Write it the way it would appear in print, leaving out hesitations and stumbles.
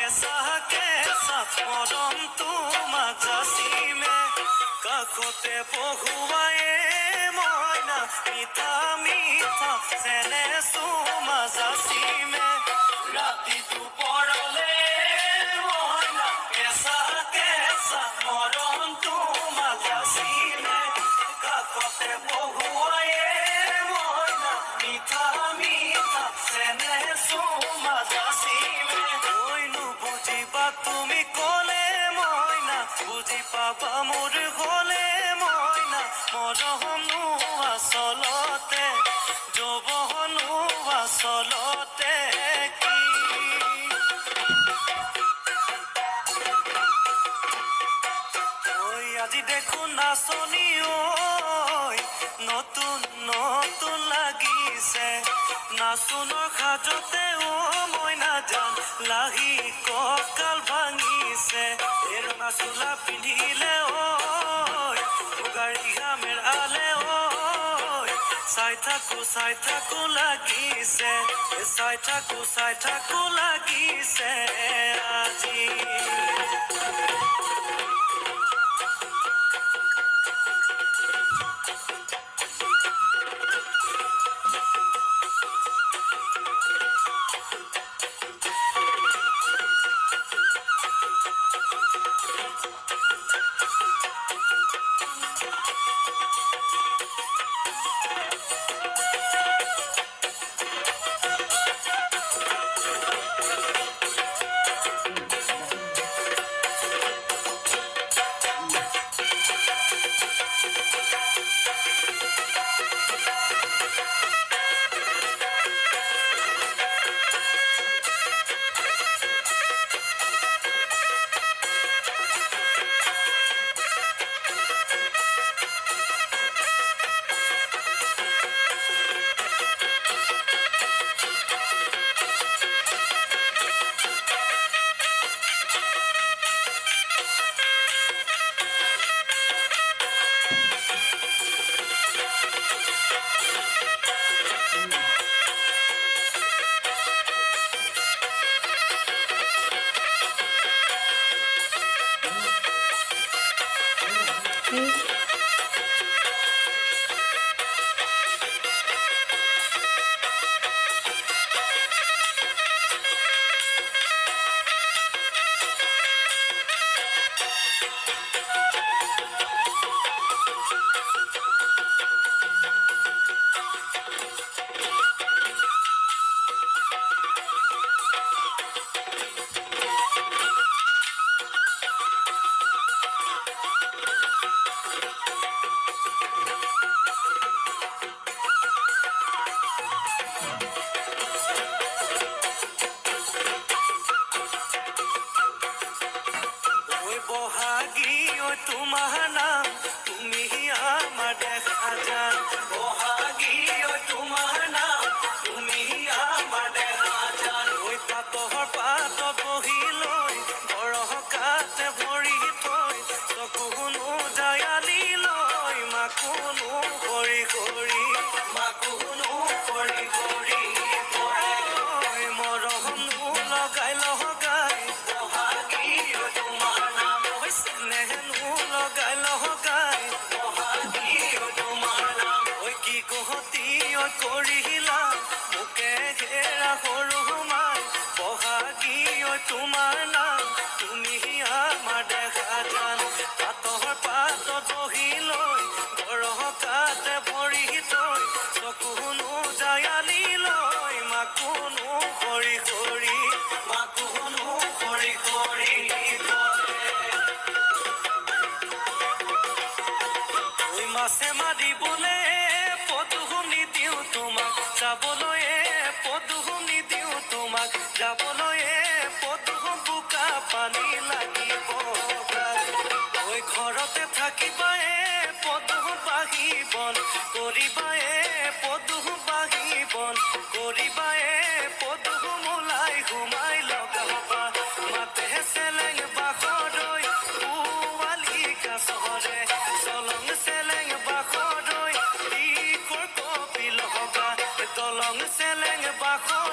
কেঁচা মৰম তোমাক যাচিমে কাষতে পহুৱায়ে মইনা মিঠা মিঠা চেনে চুমা যাচিমে ৰাতিটো পৰলে মইনা কেঁচা মৰম তোমাক যাচিমে কাষতে পহুৱায়ে মইনা মিঠা মিঠা চেনে চুমা যাচিমে তুমি কলে মইনা বুজি পাবা মোৰ হলে মইনা মৰমনো আচলতে যৌৱনো আচলতে কি ঐ আজি দেখো নাচনি ঐ নতুন নতুন লাগিছে নাচোনৰ সাজতে মইনা জান লাহি কঁকাল ভাঙিছে ৰঙা চোলা পিন্ধিলে ঐ মুগাৰী ঘামেৰ আলে ঐ চাই থাকো লাগিছে চাই থাকো লাগিছে আজি তোমাৰ নাম তুমি আমাৰ দেখা যান বহাগী তোমাৰ নাম তুমি আমাৰ দেখা যান ঐ পাতৰ পাত বহি লৈ বৰকাতে ভৰি থৈ চকুনো জায়ালি লৈ মাকুনো কৰি কৰি মৰমনো লগাই বহাগী তোমাৰ নাম লগাই ঐ কি গহতি কৰিলা মোকে ঘেৰা সৰু মাই বহাগী তোমাৰ নাম তুমি আমাৰ দেখা যান পাতৰ পাত বহি লৈ বৰকাতে ভৰি থৈ চকুনো জায়ালি লৈ মাকুনো কৰি মাছে মাৰিবলে পদুমনি দিওঁ তোমাক যাবলৈ পদুমনি দিওঁ তোমাক যাবলৈ পদুম বোকা পানী লাগিব ঐ ঘৰতে থাকিবা পদুম বাঢ়িবন কৰিবা পদুম বাঢ়িবন কৰিবা পদুম ওলাই ঘুমাই লগাবা মাতে চেলেং বাখৰৈ পোৱালি কাছৰে চলং চেলেং বাখৰৈ কপিল হবা দলং চেলেং বাখৰ